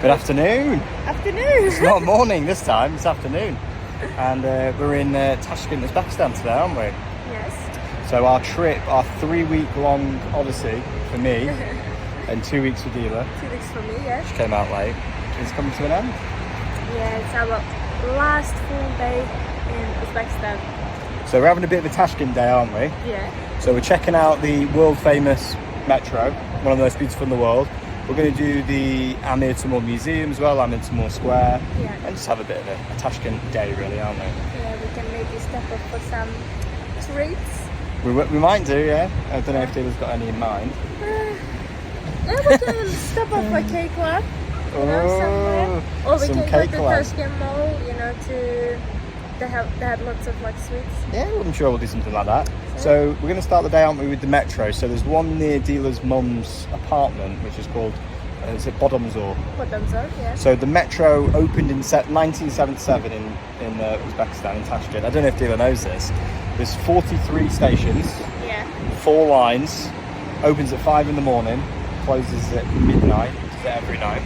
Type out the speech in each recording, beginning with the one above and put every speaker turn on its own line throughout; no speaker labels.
Good afternoon.
Afternoon.
It's not morning this time, it's afternoon. And we're in Tashkent, Uzbekistan today, aren't we?
Yes.
So our trip, our 3-week-long odyssey for me, and 2 weeks for Dila.
2 weeks for me, yes.
She came out late. Is coming to an end.
Yeah, it's our last full day in Uzbekistan.
So we're having a bit of a Tashkent day, aren't we?
Yeah.
So we're checking out the world-famous metro, one of the most beautiful in the world. We're going to do the Amir Temur Museum as well, Amir Temur Square, and just have a bit of a Tashkent day, really, aren't we?
Yeah, we can maybe step up for some treats.
We might do, yeah. I don't know if Dila's got any in mind.
Yeah, we can step up for cake lab, somewhere. Or we can go to Tashkent Mall, they had lots of sweets.
Yeah, I'm sure we'll do something like that. So we're going to start the day, aren't we, with the metro. So there's one near Dila's mum's apartment, which is called, is it Bodomzor?
Bodomzor, yeah.
So the metro opened in 1977 in Uzbekistan, in Tashkent. I don't know if Dila knows this. There's 43 stations, 4 lines, opens at 5 in the morning, closes at midnight, every night.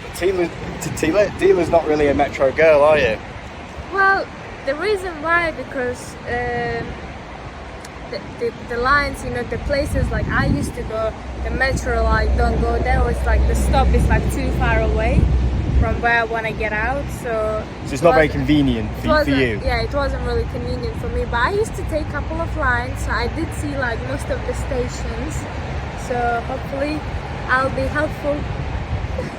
But Dila's not really a metro girl, are you?
Well, the reason why, because the lines, the places I used to go, the metro don't go there. It's the stop is too far away from where I want to get out. So
it's not very convenient for you.
Yeah, it wasn't really convenient for me. But I used to take a couple of lines, so I did see most of the stations. So hopefully I'll be helpful.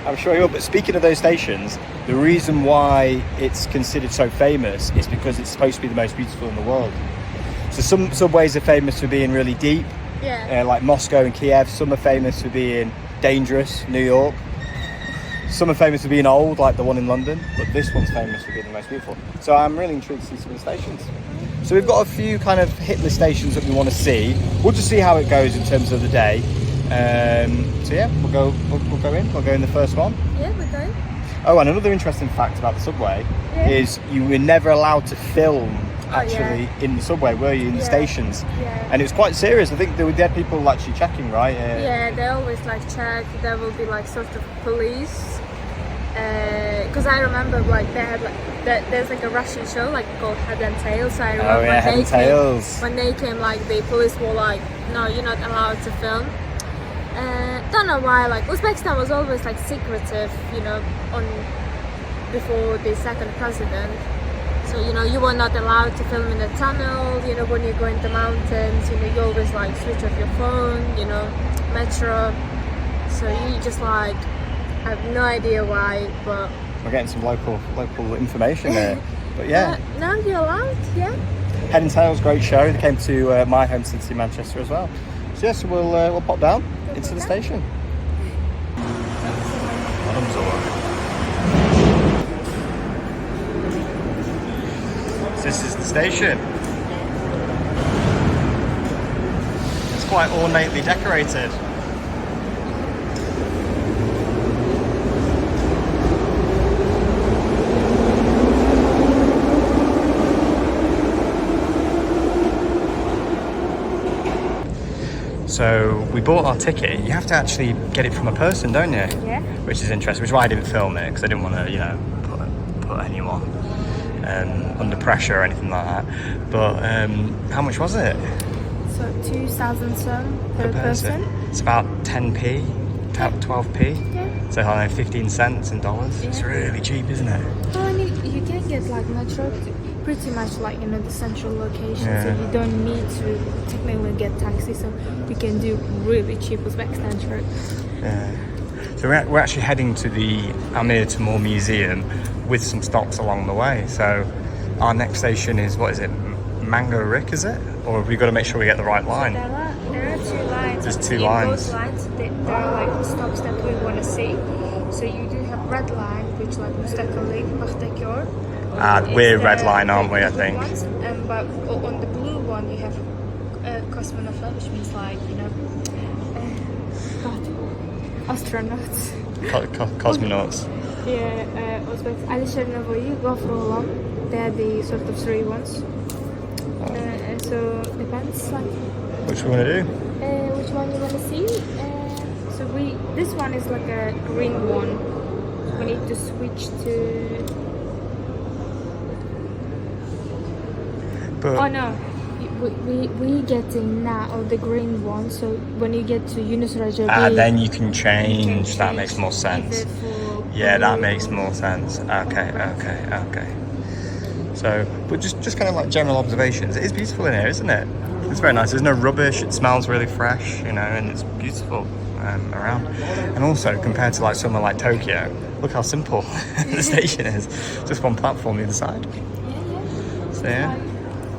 I'm sure you will, but speaking of those stations, the reason why it's considered so famous is because it's supposed to be the most beautiful in the world. So some subways are famous for being really deep, like Moscow and Kiev. Some are famous for being dangerous, New York. Some are famous for being old, like the one in London, but this one's famous for being the most beautiful. So I'm really intrigued to see some of the stations. So we've got a few kind of hit list stations that we want to see. We'll just see how it goes in terms of the day. So yeah, we'll go in. We'll go in the first one.
Yeah, we're going.
Oh, and another interesting fact about the subway is you were never allowed to film in the subway, were you, in the stations?
Yeah.
And it was quite serious. I think there had people actually checking, right?
Yeah, they always check. There will be sort of police. Because I remember they had there's a Russian show called Head and Tails. So I remember
Head and Tails.
When they came, the police were no, you're not allowed to film. Don't know why. Uzbekistan was always secretive, before the second president. So you were not allowed to film in the tunnel. When you go in the mountains, you always switch off your phone. Metro. So you just I have no idea why, but
we're getting some local information there. But yeah.
Now you're allowed,
Head and Tails, great show. They came to my home city, Manchester, as well. So yes, we'll pop down into the station. This is the station. It's quite ornately decorated. So we bought our ticket. You have to actually get it from a person, don't you?
Yeah.
Which is interesting, which is why I didn't film it, because I didn't want to, put anyone under pressure or anything like that. But how much was it?
So 2,000 some per person.
It's about 10p, 12p. Yeah. So I don't know, 15 cents in dollars. Yeah. It's really cheap, isn't it?
Oh, and you can get metro pretty much the central location, so you don't need to technically get taxi, so you can do really cheap Uzbekistan trip.
Yeah. So we're actually heading to the Amir Temur Museum with some stops along the way. So our next station is, what is it, Mango Rik, is it? Or have we got to make sure we get the right line?
So there are 2 lines.
There's 2 lines.
Those lines, there are stops that we want to see. So you do have red line, which Mustaqillik, Pakhtakor.
We're red line, aren't we, I think?
But on the blue one you have Kosmonautlar, which means astronauts.
Cosmonauts.
Yeah, Alisher Navoiy, they're the sort of 3 ones. So depends
which we want to do.
Which one you want to see? So this one is a green one. to switch to.
But
Oh no, we getting now the green one. So when you get to Yunus Rajabi,
then you can change. That makes more sense.
either for
Yeah, that
blue
makes more sense. Okay. So, but just kind of like general observations. It is beautiful in here, isn't it? It's very nice. There's no rubbish. It smells really fresh, you know, and it's beautiful around. And also, compared to like somewhere like Tokyo, look how simple the station is. Just one platform either side.
Yeah.
So yeah.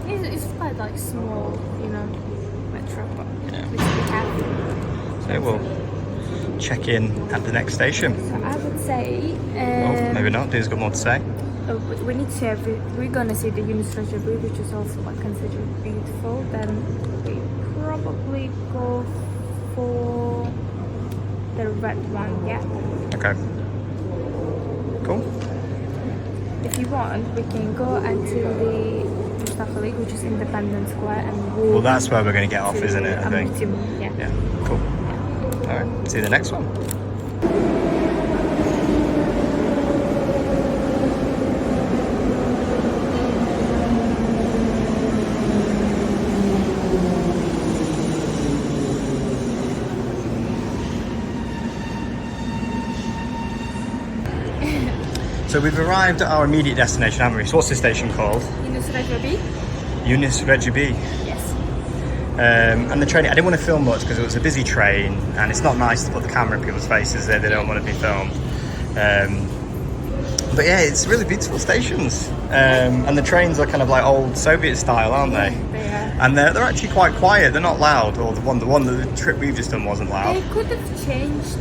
It's quite like small, you know, metro, but
Yeah.
which we have.
So we'll check in at the next station.
So I would say.
Oh, maybe not. Dude's got more to say.
We need to have. We're gonna see the Yunus Rajabi, which is also like considered beautiful. Then we probably go for the red one. Yeah.
Okay. Cool.
If you want, we can go into the Mustaqillik, which is Independence Square, and walk.
Well, that's where we're going to get off,
to
isn't it? I
Amir
think.
Temur, yeah.
Yeah. Cool. All right. See you the next one. So we've arrived at our immediate destination, haven't we? So what's this station called?
Yunus Rajabi.
Yunus Rajabi.
Yes.
And the train, I didn't want to film much because it was a busy train and it's not nice to put the camera in people's faces there, they don't want to be filmed. But yeah, it's really beautiful stations. And the trains are kind of like old Soviet style, aren't they?
They are.
And they're actually quite quiet, they're not loud, or the trip we've just done wasn't loud.
They could have changed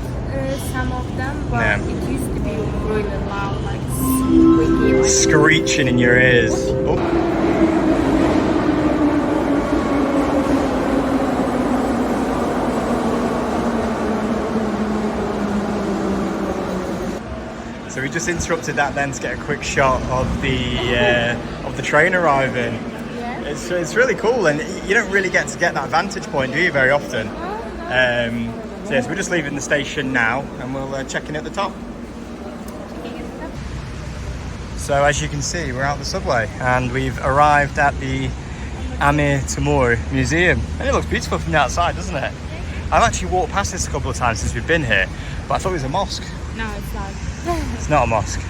some of them, but
Yeah.
it used to be really loud, like squeaky. Like
Screeching in your ears. Oh. So we just interrupted that then to get a quick shot of the train arriving.
Yeah.
It's really cool, and you don't really get that vantage point, do you, very often? So yes, we're just leaving the station now, and we'll check in at the top. So as you can see, we're out the subway, and we've arrived at the Amir Temur Museum, and it looks beautiful from the outside, doesn't it? I've actually walked past this a couple of times since we've been here, but I thought it was a mosque.
No, it's not.
It's not a mosque.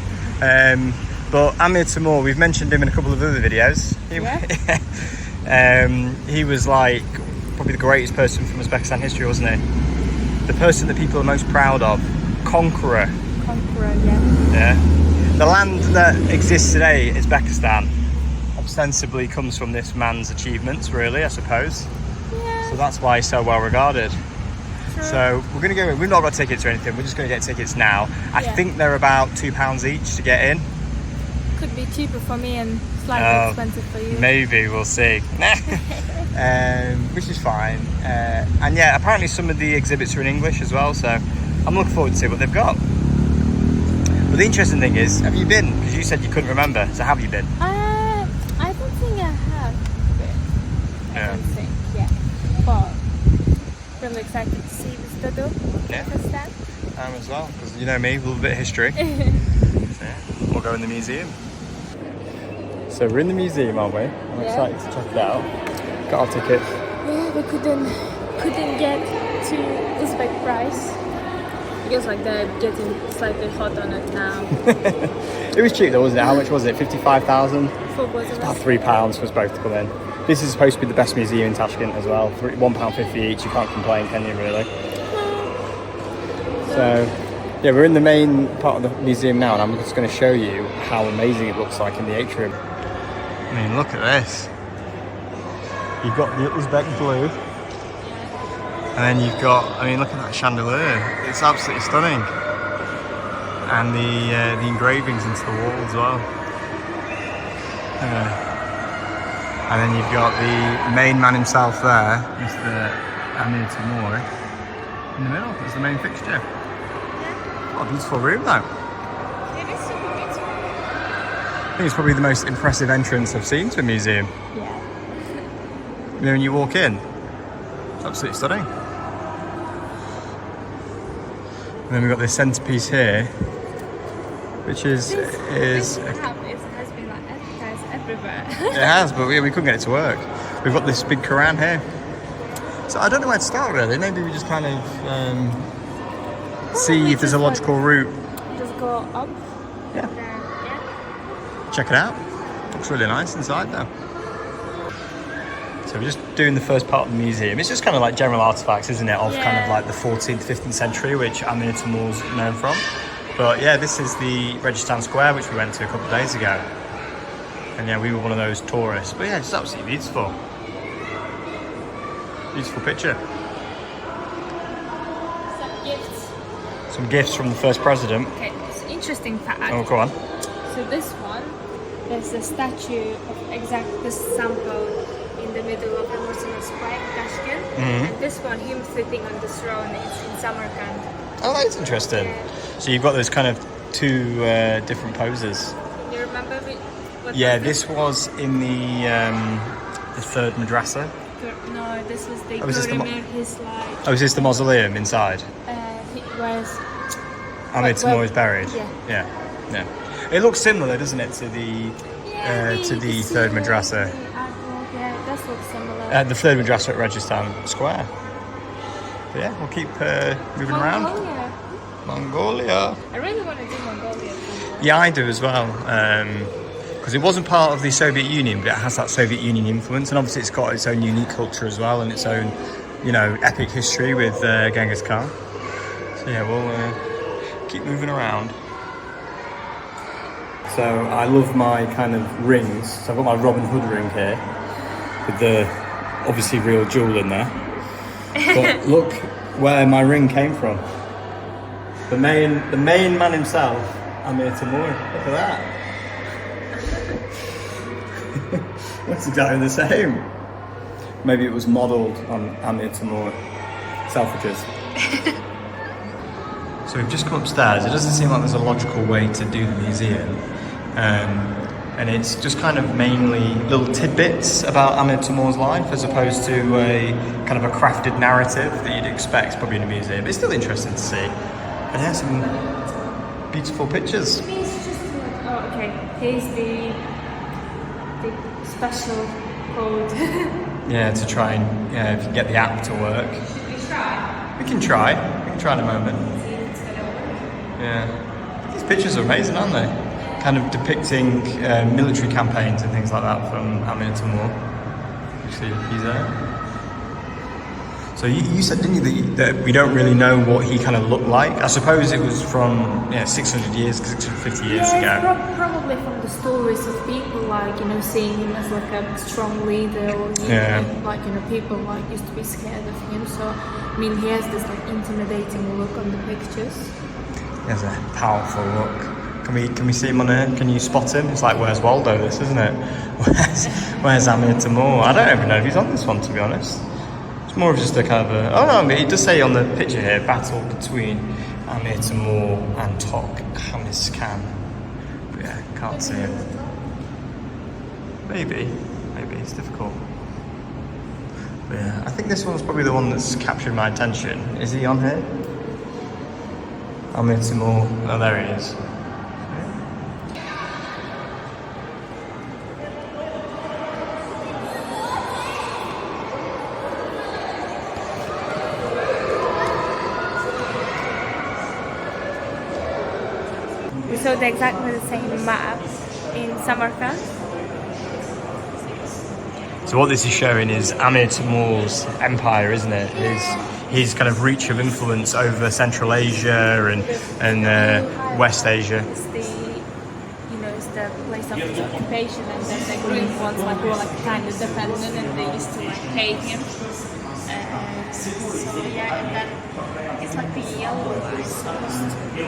But Amir Temur, we've mentioned him in a couple of other videos. He was like probably the greatest person from Uzbekistan history, wasn't he? The person that people are most proud of. Conqueror. Yeah. The land that exists today, Uzbekistan, ostensibly comes from this man's achievements, really, I suppose.
Yeah.
So that's why he's so well regarded.
True.
So we're going to go in. We've not got tickets or anything. We're just going to get tickets now. I think they're about £2 each to get in.
Could be cheaper for me and slightly expensive for you.
Maybe, we'll see. Which is fine. And yeah, apparently some of the exhibits are in English as well, so I'm looking forward to see what they've got. But the interesting thing is, have you been? Because you said you couldn't remember, so have you been?
I don't think I have been.
Yeah.
I don't think, yeah. But really excited to see this dodo.
Yeah.
Understand?
As well, because you know me, a little bit of history. So yeah, we'll go in the museum. So we're in the museum, aren't we? I'm excited to check it out. Got our tickets.
Yeah, we couldn't get to Uzbek price. Because like they're getting slightly hot on it now.
It was cheap though, wasn't it? How much was it? 55,000?
For both of
About
us.
£3 for us both to come in. This is supposed to be the best museum in Tashkent as well. £1.50 each, you can't complain, can you really? So, yeah, we're in the main part of the museum now, and I'm just going to show you how amazing it looks like in the atrium. I mean, look at this. You've got the Uzbek blue, and then you've got, I mean, look at that chandelier. It's absolutely stunning. And the engravings into the wall as well. And then you've got the main man himself there, Mr. Amir Temur, in the middle. That's the main fixture. What a beautiful room though.
It is super beautiful.
I think it's probably the most impressive entrance I've seen to a museum.
Yeah.
You know, when you walk in, it's absolutely stunning. And then we've got this centerpiece here. which is
This map has been like advertised everywhere.
it has, but we couldn't get it to work. We've got this big Quran here, so I don't know where to start really. Maybe we just kind of see if there's a logical route.
Just go up.
Yeah.
And then, yeah.
Check it out. Looks really nice inside though. So we're just doing the first part of the museum. It's just kind of like general artifacts, isn't it, of kind of like the 14th, 15th century, which Amir Temur's known from. But yeah, this is the Restaurant Square, which we went to a couple of days ago. And yeah, we were one of those tourists. But yeah, it's absolutely beautiful. Beautiful picture.
Some gifts.
Some gifts from the first president.
Okay, it's an interesting fact.
Oh, go on.
So this one, there's a statue of exact this sample in the middle of Amir Temur Square in Tashkent. And this one, him sitting on the throne, is in Samarkand.
Oh, that's interesting.
Yeah.
So you've got those kind of two different poses.
Can you remember what
Yeah,
was
this was in the third madrasa.
No, this was the
Oh, is this the
his like.
Oh, is this the mausoleum inside?
He was.
Amir Temur is buried.
Yeah.
Yeah. It looks similar, doesn't it, to the third madrasa?
Yeah, it does look similar.
The third madrasa at Restaurant Square. But yeah, we'll keep moving around. Mongolia.
I really want to do Mongolia.
Yeah, I do as well. Because it wasn't part of the Soviet Union, but it has that Soviet Union influence, and obviously it's got its own unique culture as well, and its own, epic history with Genghis Khan. So yeah, we'll keep moving around. So I love my kind of rings. So I've got my Robin Hood ring here, with the obviously real jewel in there. But look where my ring came from. The main man himself, Amir Temur. Look at that. That's exactly the same. Maybe it was modelled on Amir Temur. Selfridges. So we've just come upstairs. It doesn't seem like there's a logical way to do the museum. And it's just kind of mainly little tidbits about Amir Temur's life as opposed to a kind of a crafted narrative that you'd expect probably in a museum. But it's still interesting to see. And there's some beautiful pictures.
Oh, okay. Here's the special code.
Yeah, to try and if you can get the app to work.
Should we try?
We can try in a moment. Yeah. These pictures are amazing, aren't they? Kind of depicting military campaigns and things like that from Amir Temur. You see, he's there. So you said, didn't you, that we don't really know what he kind of looked like? I suppose it was from 600 years, 650 years ago.
Probably from the stories of people, like, seeing him as like a strong leader, or people like used to be scared of him. So, I mean, he has this like intimidating look on the pictures.
He has a powerful look. Can we see him on here? Can you spot him? It's like, where's Waldo, this, isn't it? Where's Amir Temur? I don't even know if he's on this one, to be honest. It's more of just a kind of a... Oh no, but he does say on the picture here, battle between Amir Temur and Tok Hamis Khan. But yeah, can't see him. Maybe it's difficult. But yeah, I think this one's probably the one that's captured my attention. Is he on here? Amir Temur. Oh, there he is.
We saw exactly the same map in Samarkand.
So what this is showing is Amir Temur's empire, isn't it? His kind of reach of influence over Central Asia and West Asia.
It's the place of his occupation, and then the Greek ones were like kind of dependent, and they used to like pay him. So yeah, and then it's like the yellow one is supposed to be.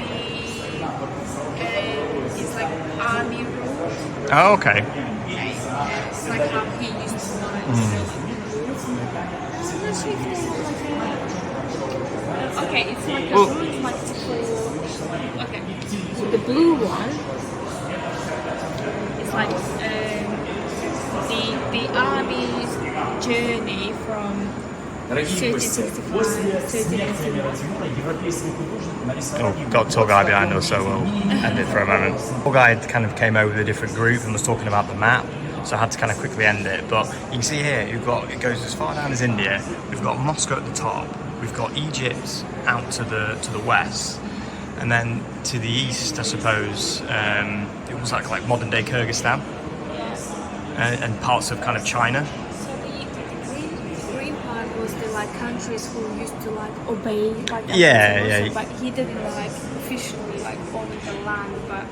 It's like army rule.
Oh, okay.
It's like how he used to rule. I'm not sure if they have like a... Okay, it's like okay. So the blue one is like the army's journey from 1365, 1381.
Oh, got a tour guide behind us, so we'll end it for a moment. The tour guide kind of came over with a different group and was talking about the map, so I had to kind of quickly end it. But you can see here, it goes as far down as India. We've got Moscow at the top. We've got Egypt out to the west, and then to the east, I suppose, it was like modern day Kyrgyzstan, and parts of kind of China.
So the green part was the like countries who used to like obey like
Yeah.
But he didn't like officially like own the land, but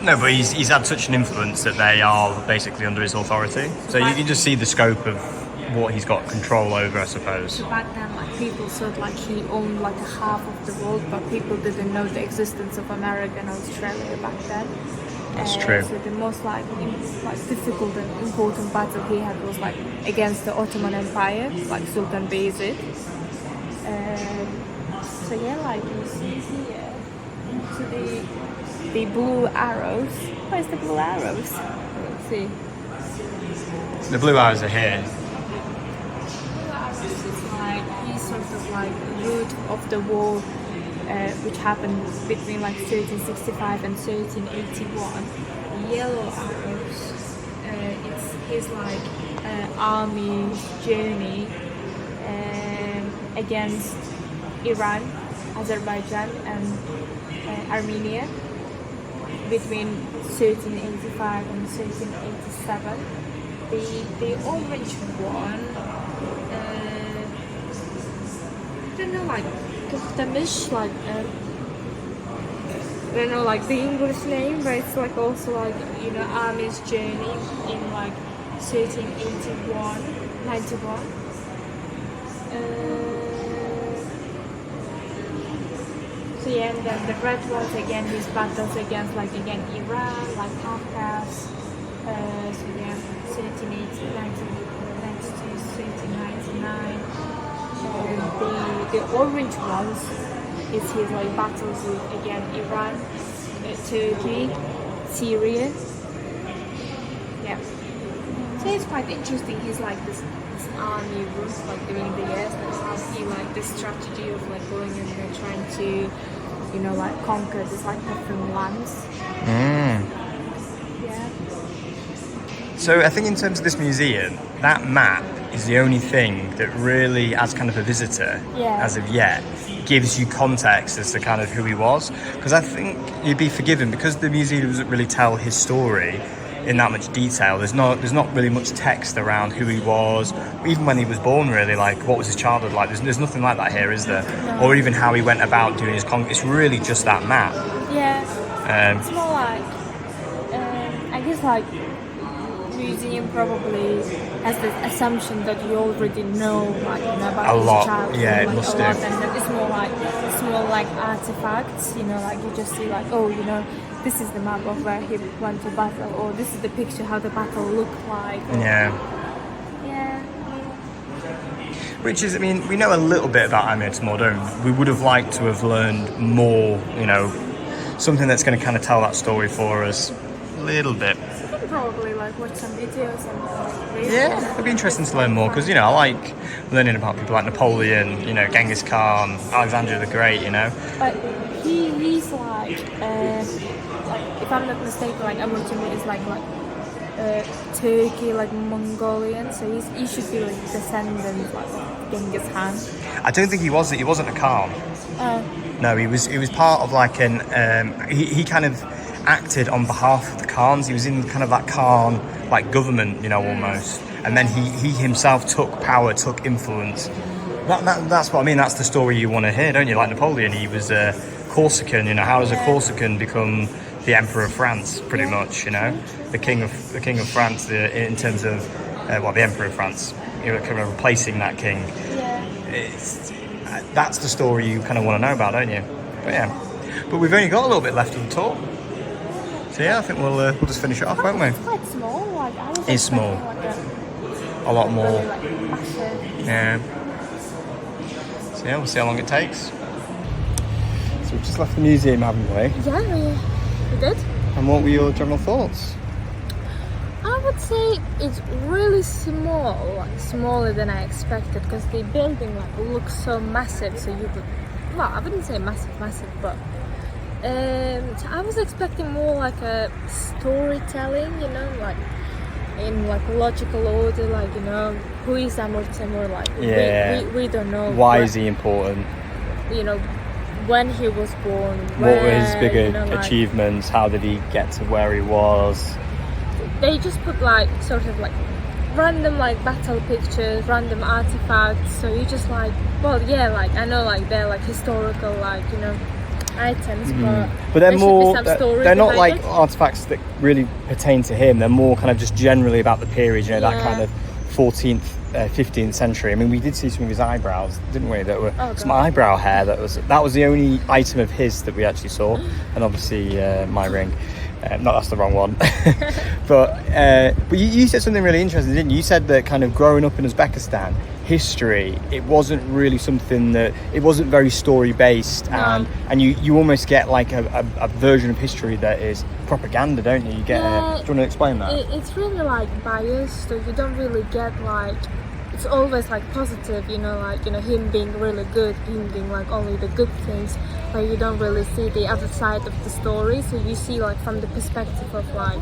No, but he's had such an influence that they are basically under his authority. So you can just see the scope of what he's got control over, I suppose.
so back then like people thought like he owned like a half of the world, but people didn't know the existence of America and Australia back then.
That's true.
So the most like difficult and important battle he had was like against the Ottoman Empire, like Sultan Bayezid. So yeah, like you see here, so the blue arrows. Where's the blue arrows? Let's see.
The blue arrows are here.
Blue arrows is like he sort of like root of the war, which happened between like 1365 and 1381. Yellow arrows, it's his like army journey against Iran, Azerbaijan, and Armenia between 1385 and 1387. The orange one, I don't know, like Tohtamish, like I don't know, like the English name, but it's like also like Amir's journey in like 1381, 91. So yeah, and then the red ones again, his battles against like again Iran, like Caucasus. So yeah, 1380, 1992, 1399. The orange ones is his like battles with again Iran, Turkey, Syria. Yeah. So it's quite interesting. He's like this army route like during the years, and how he like this strategy of like going in and trying to like conquer this like different lands. Yeah.
So I think in terms of this museum, that map is the only thing that really, as kind of a visitor, as of yet, gives you context as to kind of who he was. Because I think you'd be forgiven because the museum doesn't really tell his story in that much detail. There's not really much text around who he was, even when he was born. Really, like what was his childhood like? There's nothing like that here, is there?
No.
Or even how he went about doing his It's really just that map.
Yeah. It's more like I guess like museum probably has the assumption that you already know like about
a
his
lot.
childhood,
Yeah, it
like,
must
a
do.
lot, and then it's more like artifacts. Like you just see like this is the map of where he went to battle, or this is the picture how the battle looked like.
Yeah. Which is, I mean, we know a little bit about Amir Temur, don't we? We would have liked to have learned more, something that's going to kind of tell that story for us a little bit.
I can probably like watch some videos and read.
Yeah, it'd be interesting to learn more because, I like learning about people like Napoleon, Genghis Khan, Alexander the Great,
But he's like if I'm not mistaken, like Amir Temur is like Turkey, like Mongolian, so he should be like descendant like Genghis Khan.
I don't think he wasn't a Khan. No, he was part of like he kind of acted on behalf of the Khans. He was in kind of that Khan like government, almost. And then he himself took power, took influence. That's what I mean. That's the story you want to hear, don't you? Like Napoleon, he was Corsican. How does a Corsican become the Emperor of France? Pretty much, the king of France. In terms of the Emperor of France, kind of replacing that king. That's the story you kind of want to know about, don't you? But we've only got a little bit left of the tour. So I think we'll just finish it off, won't we?
It's quite small. Like I was
It's small.
Like
A lot more.
really, like, massive.
Yeah. So we'll see how long it takes. So we've just left the museum, haven't we?
Yeah, we did.
And what were your general thoughts?
I would would say it's really small, like smaller than I expected, because the building like looks so massive. So you would, well, I wouldn't say massive, but so I was expecting more like a storytelling, you know, like in like logical order, like, you know, who is Amir Temur, like we don't know.
Why is he important?
You know, when he was born,
What were his big
like,
achievements? How did he get to where he was?
They just put like sort of like random like battle pictures, random artifacts. So you just like, well, yeah, like I know like they're like historical, like, you know, items,
But they're
there
more.
should be some story
They're not
behind
like
it.
artifacts that really pertain to him. They're more kind of just generally about the period. You know, that
Yeah.
kind of 14th, 15th century. I mean, we did see some of his eyebrows, didn't we? That were some eyebrow hair. That was the only item of his that we actually saw, and obviously my ring. Not that's the wrong one. but you said something really interesting, didn't you? You said that kind of growing up in Uzbekistan, history, it wasn't really something that, it wasn't very story based,
No.
and you almost get like a version of history that is propaganda, don't you? You get.
Yeah,
do you want to explain that?
It's really like biased, so you don't really get like, it's always like positive, you know, like, you know, him being really good, him being like only the good things, but you don't really see the other side of the story. So you see like from the perspective of like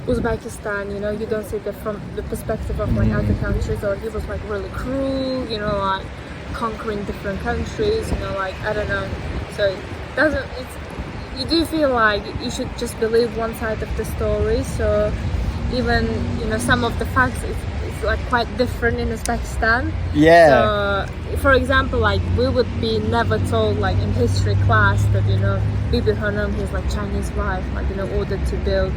Uzbekistan, you know, you don't see from the perspective of like other countries, or he was like really cruel, you know, like conquering different countries, you know, like I don't know. So it doesn't, it's, you do feel like you should just believe one side of the story. So even, you know, some of the facts it's like quite different in Uzbekistan.
Yeah.
So for example, like we would be never told like in history class that, you know, Bibi Hanum, his like Chinese wife, like, you know, ordered to build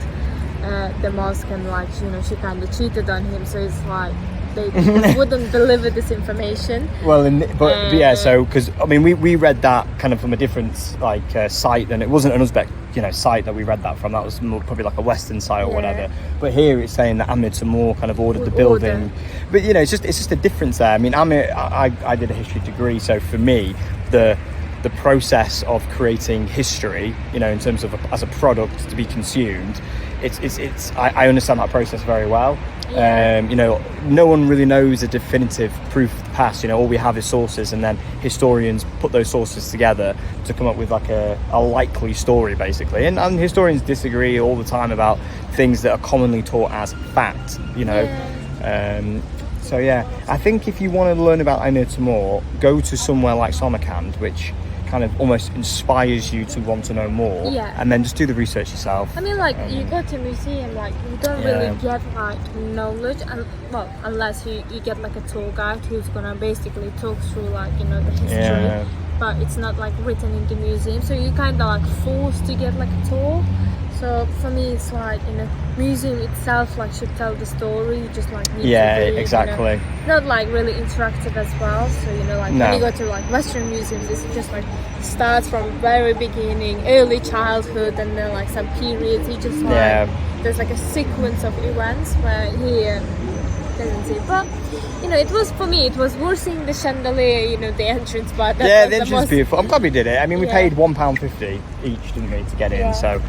the mosque, and like, you know, she kind of cheated on him. So it's like they just wouldn't deliver this information.
Well, but yeah, so because I mean, we read that kind of from a different like site, and it wasn't an Uzbek, you know, site that we read that from. That was more, probably like a Western site or whatever. But here it's saying that Amir Temur kind of ordered the building. But you know, it's just a difference there. I mean, Amir, I did a history degree, so for me, the process of creating history, you know, in terms of as a product to be consumed, I understand that process very well. You know, no one really knows a definitive proof of the past. You know, all we have is sources, and then historians put those sources together to come up with like a likely story, basically. And historians disagree all the time about things that are commonly taught as fact, you know. So yeah, I think if you want to learn about Amir Temur, go to somewhere like Samarkand, which kind of almost inspires you to want to know more, and then just do the research yourself.
I mean, like you go to a museum, like you don't really get like knowledge, and well, unless you get like a tour guide who's gonna basically talk through like, you know, the history, but it's not like written in the museum, so you kind of like forced to get like a tour. So for me, it's like, you know, museum itself like should tell the story. You just like need to read,
exactly.
You know, not like really interactive as well. So, you know, like when you go to like Western museums, it's just like starts from very beginning, early childhood, and then like some periods. You just like there's like a sequence of events, where here doesn't see. But you know, it was, for me, it was worth seeing the chandelier, you know, the entrance part.
The entrance is beautiful. I'm glad we did it. I mean, we paid £1.50 each, didn't we, to get in? So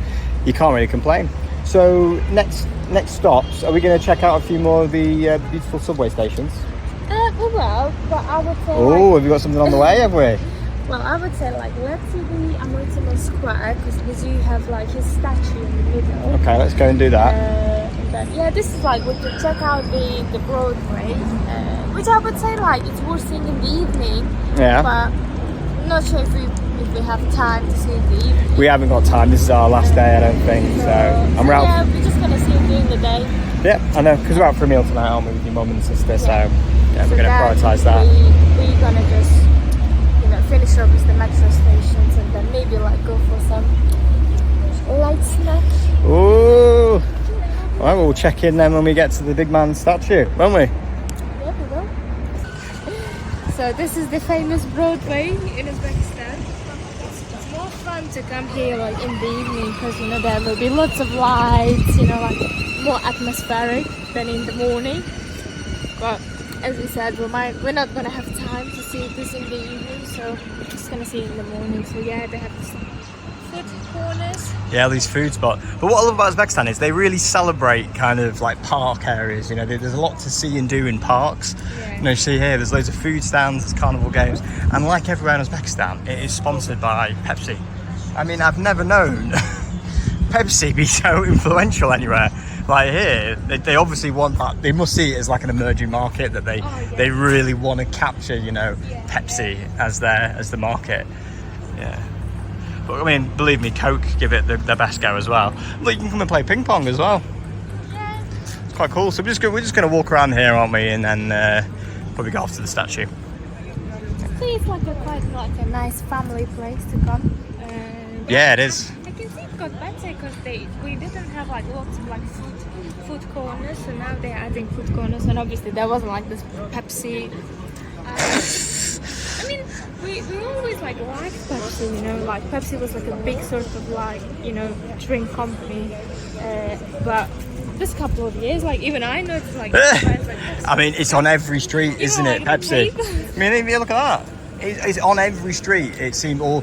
you can't really complain. So next stops, are we going to check out a few more of the beautiful subway stations?
Well, but I would say.
Oh, have you got something on the way? Have we?
Well, I would say like let's see the Amir Temur Square, because you have like his statue in the middle.
Okay, let's go and do that.
And then, this is like we can check out the Broadway, which I would say like it's worth seeing in the evening. Yeah. But I'm not sure if we have time to see it in the evening.
We haven't got time. This is our last day, I don't think. So I'm out.
Yeah, we're just gonna see it during the day.
Yeah, I know, because we're out for a meal tonight, aren't we, with your mum and sister? So yeah,
so
we're going to prioritise that.
We're gonna just, you know, finish up with the metro stations, and then maybe like go for some light snack.
Ooh. Well, we'll check in then when we get to the big man statue, won't we?
Yeah, we will. So this is the famous Broadway in Uzbekistan. It's more fun to come here like in the evening, because, you know, there will be lots of lights, you know, like more atmospheric than in the morning. But as we said, we're not gonna have time to see this in the evening, so we're just gonna see it in the morning. So yeah, they have this food corners.
Yeah, these food spots. But what I love about Uzbekistan is they really celebrate kind of like park areas. You know, there's a lot to see and do in parks.
Yeah.
You know, see here, there's loads of food stands, there's carnival games, and like everywhere in Uzbekistan, it is sponsored by Pepsi. I mean, I've never known Pepsi be so influential anywhere. Like here, they obviously want that. They must see it as like an emerging market that they really want to capture. You know, Pepsi as the market. Yeah. But I mean, believe me, Coke give it the best go as well. Look, you can come and play ping pong as well.
Yeah.
It's quite cool. So we're just going to walk around here, aren't we? And then probably go off to the statue.
So it's like a nice family place to come.
Yeah, it is.
I can see it got better because we didn't have like lots of like food corners, so now they're adding food corners, and obviously there wasn't like this Pepsi. I mean, we always like liked Pepsi, you know, like Pepsi was like a big sort of like, you know, drink company, but this couple of years, like even I noticed like,
I mean, it's on every street, isn't it?
Like
Pepsi. I mean, if you look at that, it's on every street. It seemed all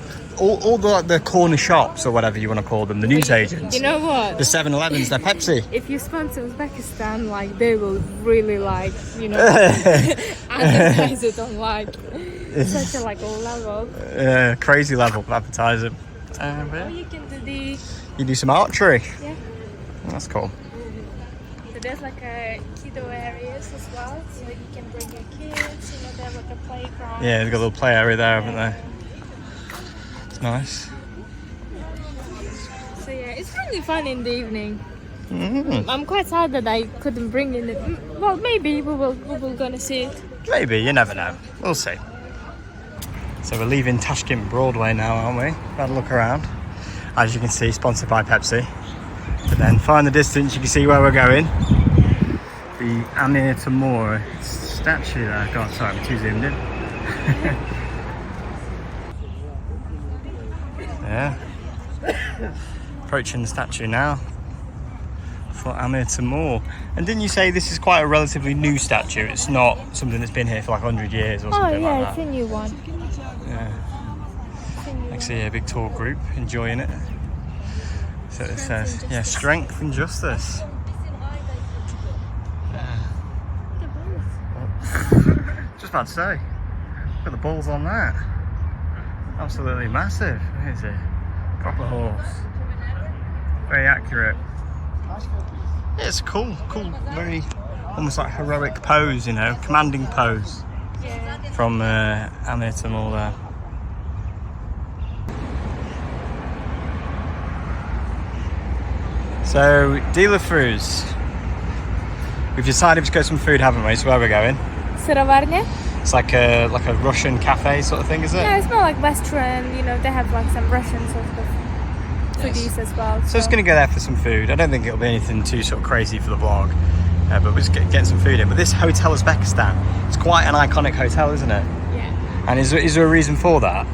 the corner shops or whatever you want to call them, the newsagents.
You know what?
The 7-Elevens, they're Pepsi.
If you sponsor Uzbekistan, like they will really like, you know, advertise it on like such a like level.
Crazy level of advertising.
Or you can do
You do some archery.
Yeah.
That's cool.
So there's like a kiddo areas as well, so you can bring your kids. You know, they have like a playground.
Yeah, they've got a little play area there, haven't they? It's nice.
So yeah, it's really fun in the evening.
Mm.
I'm quite sad that I couldn't bring in it. Well, maybe we will gonna see it.
Maybe, you never know. We'll see. So we're leaving Tashkent Broadway now, aren't we? Had a look around. As you can see, sponsored by Pepsi. But then far in the distance, you can see where we're going. The Amir Temur statue there. God, sorry, I'm too zoomed in. Yeah. Approaching the statue now for Amir Temur. And didn't you say this is quite a relatively new statue? It's not something that's been here for like 100 years or something like that.
It's a new one.
Yeah. Actually, a big tour group enjoying it. So it says, yeah, strength and justice. Just about to say, look at the balls on that. Absolutely massive. What is it? Proper horse. Very accurate. Yeah, it's cool, very almost like heroic pose, you know, commanding pose from Amir Temur there. So, dealer fruits. We've decided to go some food, haven't we? So where we're going?
Syrovarnya.
It's like a Russian cafe sort of thing, is it?
Yeah, it's more like Western. You know, they have like some Russian sort of foodies as well.
So it's going to go there for some food. I don't think it'll be anything too sort of crazy for the vlog, but we're just getting some food in. But this Hotel Uzbekistan, it's quite an iconic hotel, isn't it?
Yeah.
And is there a reason for that?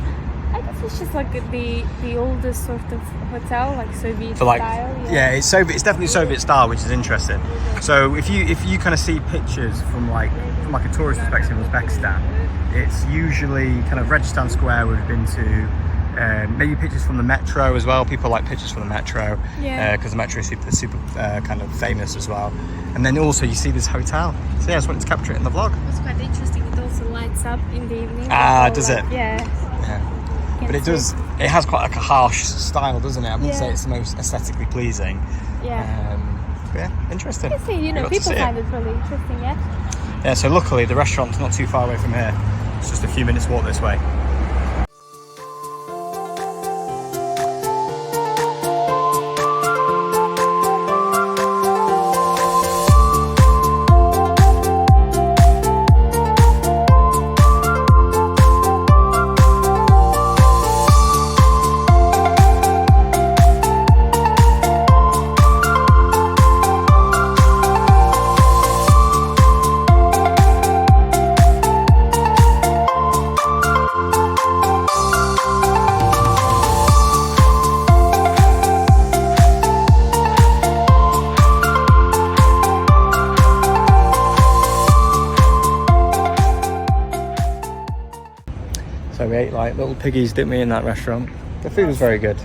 I guess it's just like the oldest sort of hotel, like Soviet
For like,
style.
yeah, it's Soviet. It's definitely Soviet style, which is interesting. So if you kind of see pictures from like a tourist perspective in Uzbekistan, it's usually kind of Registan Square we've been to. Maybe pictures from the metro as well. People like pictures from the metro because the metro is super kind of famous as well. And then also you see this hotel. So yeah, I just wanted to capture it in the vlog.
It's quite interesting. It also lights up in the evening.
Does it?
Yeah.
But it does. It has quite like a harsh style, doesn't it? I wouldn't say it's the most aesthetically pleasing.
Yeah.
But yeah, interesting.
I see. You know, people find it really interesting. Yeah.
Yeah. So luckily the restaurant's not too far away from here. It's just a few minutes walk this way. So we ate like little piggies, didn't we, in that restaurant? The food was very good.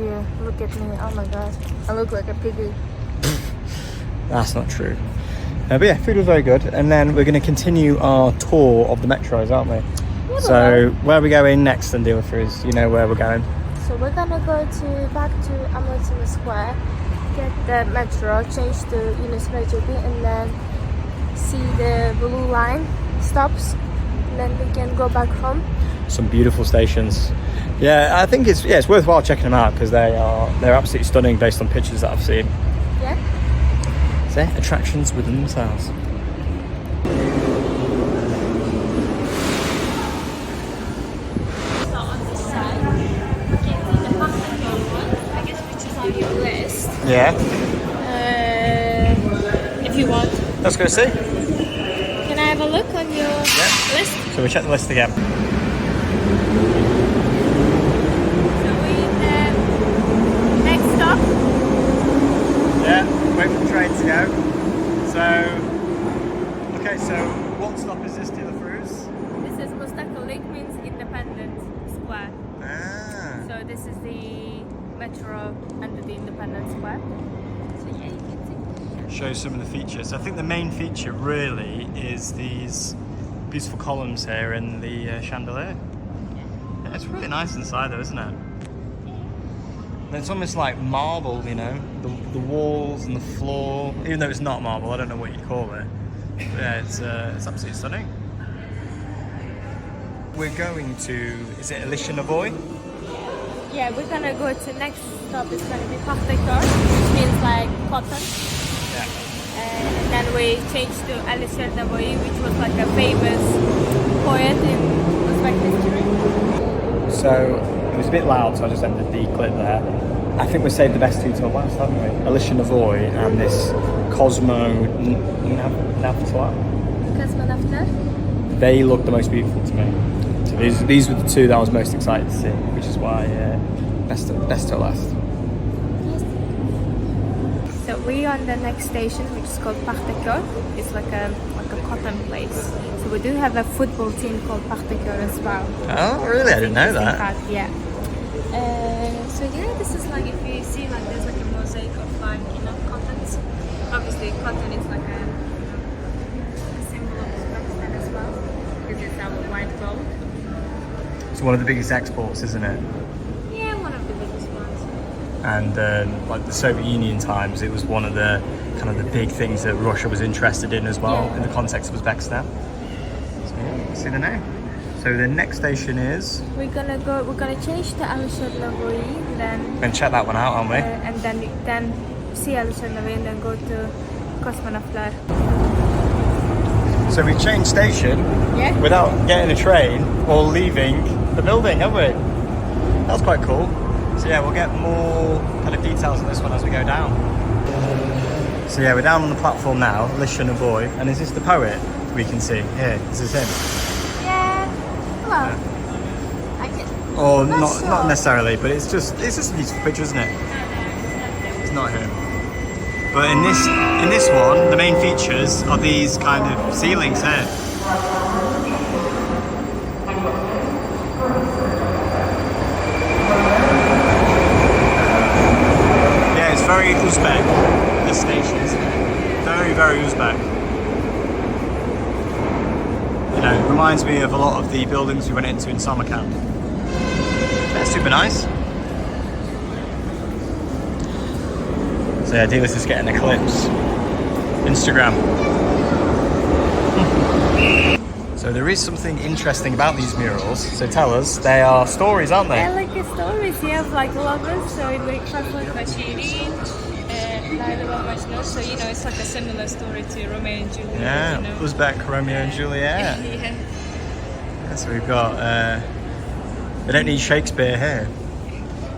you look at me, oh my god, I look like a piggy.
That's not true. But yeah, food was very good. And then we're going to continue our tour of the metros, aren't we?
Yeah,
so where are we going next and deal throughs? You know where we're going.
So we're gonna go back to Amir Temur Square, get the metro, change to University, and then see the blue line stops. And then we can go back home.
Some beautiful stations. Yeah, I think it's worthwhile checking them out because they're absolutely stunning based on pictures that I've seen.
Yeah.
So attractions within themselves.
So on this side, you can see the Pakhtakor one, I guess, which is on your list.
Yeah.
If you want.
Let's go see.
Can I have a look on your list?
So we check the list again.
So next stop.
Yeah, wait for the train to go. So, okay, so what stop is this, Dealer Fruits?
This is Mustaqillik, means Independent Square.
Ah.
So this is the metro under the Independent Square. So yeah, you can see.
Show some of the features. I think the main feature really is these beautiful columns here and the chandelier. Yeah, it's really nice inside though, isn't it? It's almost like marble, you know, the walls and the floor. Even though it's not marble, I don't know what you call it. But yeah, it's absolutely stunning. We're going to, is it Alisher Navoiy?
Yeah, we're gonna go to next stop. It's gonna be Pakhtakor, which means like cotton.
Yeah.
And then we changed to Alisher Navoiy, which was like a famous poet in Uzbek history.
So it was a bit loud, so I just ended the clip there. I think we saved the best two till last, haven't we? Alisher Navoiy and this Kosmonautlar.
Kosmonautlar?
They look the most beautiful to me. So these were the two that I was most excited to see, which is why best till last.
So we're on the next station, which is called Pakhtakor. It's like a cotton place. So we do have a football team called Pakhtakor as well.
Oh, really? I didn't know that.
Fact, yeah. So yeah, this is like, if you see, like there's like a mosaic of like, you know, cottons. Obviously, cotton is like a symbol of Uzbekistan as well, because it's our white gold.
It's one of the biggest exports, isn't it?
Yeah, one of the biggest ones.
And like the Soviet Union times, it was one of the kind of the big things that Russia was interested in as well, in the context of Uzbekistan. So yeah, see the name. So the next station is.
We're gonna change to Alisher Navoiy, then.
And check that one out, aren't we?
And then see Alisher Navoiy, and then go to Kosmonautlar.
So we changed station without getting a train or leaving the building, have we? That's quite cool. So yeah, we'll get more kind of details on this one as we go down. So yeah, we're down on the platform now, Alisher Navoiy, and is this the poet we can see here? Is this him?
Well, I can.
Or not necessarily, but it's just a beautiful picture, isn't it? It's not him. But in this one, the main features are these kind of ceilings here. Yeah, it's very Uzbek, this station, isn't it? Very, very Uzbek. You know, it reminds me of a lot of the buildings we went into in Samarkand. That's super nice. So yeah, Dealer's just getting eclipse. Instagram. So there is something interesting about these murals. So tell us, they are stories, aren't they?
Yeah, like the stories. You have like lovers, so it like Shirin, so you know it's like a similar story to Romeo and Juliet.
Yeah,
you know?
Uzbek Romeo and Juliet.
Yeah.
So we've got, they don't need Shakespeare here.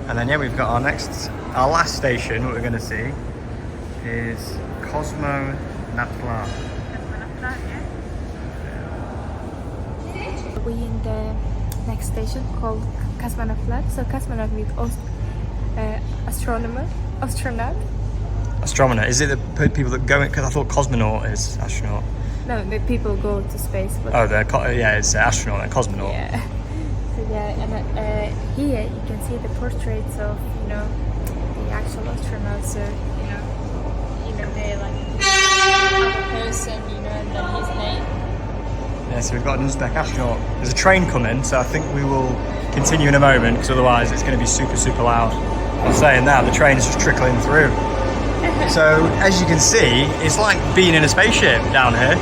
And then yeah, we've got our last station, what we're going to see, is Kosmonautlar.
We're in the next station called Kosmonautlar. So cosmonaut means astronaut.
Astronomer. Is it the people that go in? Because I thought cosmonaut is astronaut.
No, the people go to space. But
it's astronaut and cosmonaut.
Yeah. So yeah, and here you can see the portraits of know, the actual astronauts are, they're like a person, and then his name.
Yeah, so we've got an Uzbek astronaut. There's a train coming, so I think we will continue in a moment, because otherwise it's going to be super, super loud. I'm saying that, the train is just trickling through. So, as you can see, it's like being in a spaceship down here.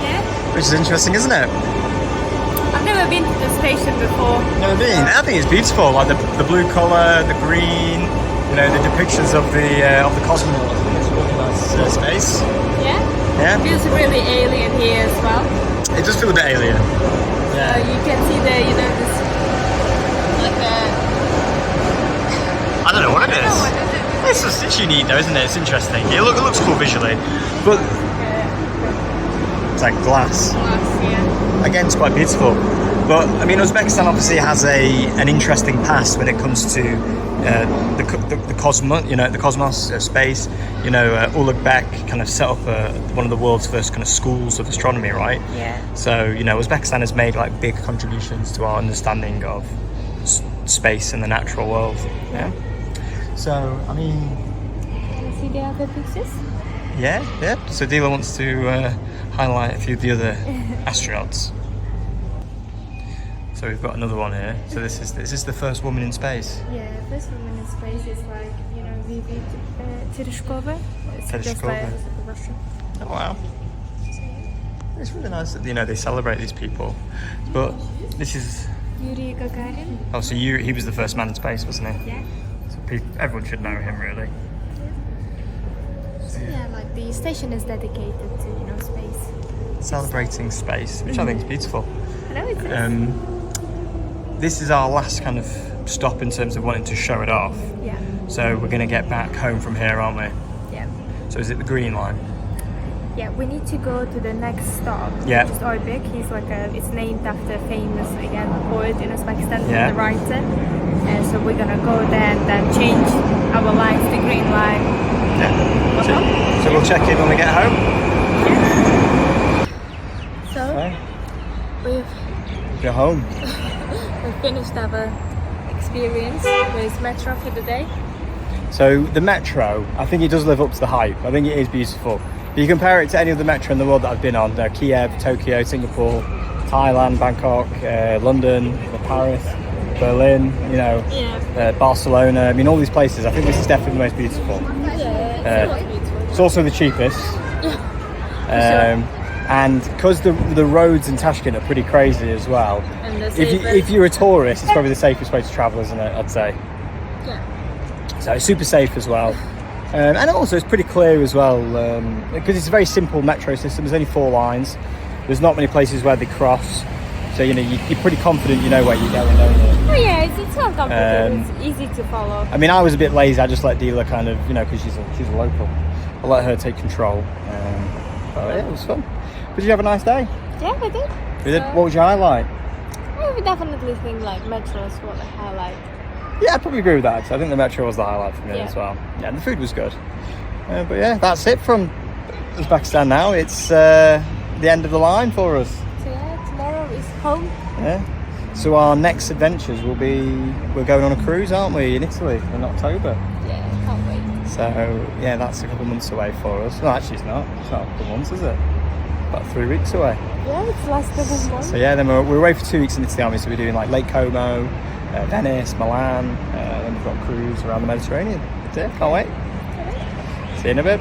Yeah.
Which is interesting, isn't it?
I've never been to the station before.
Never been? I think it's beautiful, like the blue colour, the green, the depictions of the cosmonauts. I think it's a really nice space.
Yeah?
Yeah?
It feels really alien here as well.
It does feel a bit alien. Yeah.
You can see the, this, like
I don't know what it is.
what is it?
It's unique though, isn't it? It's interesting. It looks cool visually. But it's like glass.
Yeah.
Again, it's quite beautiful. But I mean, Uzbekistan obviously has an interesting past when it comes to the cosmos space. Ulugh kind of set up one of the world's first kind of schools of astronomy, right?
Yeah.
So Uzbekistan has made like big contributions to our understanding of space and the natural world. Yeah. So I mean,
Can you see the other pictures?
yeah. So Dila wants to highlight a few of the other astronauts. So we've got another one here. So is this the first woman in space?
Yeah, first woman in space is like, Vivi Tereshkova.
Oh wow. It's really nice that they celebrate these people. But this is
Yuri Gagarin.
oh, so he was the first man in space, wasn't he?
Yeah.
So everyone should know him, really.
So yeah, like the station is dedicated to space.
Celebrating space, which I think is beautiful.
I know it is.
This is our last kind of stop in terms of wanting to show it off.
Yeah.
So we're going to get back home from here, aren't we?
Yeah.
So is it the green line?
Yeah, we need to go to the next stop.
Yeah.
Which is Oybek. He's like it's named after a famous poet in Uzbekistan,
Yeah.
the writer. And so we're gonna go there and then change our lines to green line.
Yeah. So we'll check in when we get home.
So
Okay.
we've
Go home.
finished our experience with Metro for the day.
So the metro, I think it does live up to the hype. I think it is beautiful. If you compare it to any other metro in the world that I've been on, Kiev, Tokyo, Singapore, Thailand, Bangkok, London, Paris, Berlin, Barcelona. I mean, all these places. I think this is definitely the most beautiful.
Yeah, it's beautiful.
It's also the cheapest. And because the roads in Tashkent are pretty crazy as well.
And the
If you're a tourist, it's probably the safest way to travel, isn't it? I'd say.
Yeah.
So it's super safe as well. And also it's pretty clear as well, because it's a very simple metro system. There's only 4 lines. There's not many places where they cross. So, you're pretty confident you know where you're going, don't you?
Oh yeah, it's not complicated. It's easy to follow.
I mean, I was a bit lazy. I just let Dila kind of, because she's a local. I let her take control. But yeah, it was fun. Did you have a nice day?
Yeah, we did.
What was your highlight?
I would definitely think like Metro is what the highlight.
Yeah, I probably agree with that. Actually. I think the metro was the highlight for me
Yeah.
as well. Yeah, and the food was good. But yeah, that's it from Uzbekistan now. It's the end of the line for us.
So yeah, tomorrow is home.
Yeah. So our next adventures will be, we're going on a cruise, aren't we, in Italy in October.
Yeah, can't wait.
So yeah, that's a couple of months away for us. No, actually it's not. It's not a couple of months, is it? About 3 weeks away.
Yeah, it's last couple of months.
So yeah, then we're away for 2 weeks in Italy, aren't we? So we're doing like Lake Como, Venice, Milan, then we've got a cruise around the Mediterranean. That's it, can't wait. See you in a bit.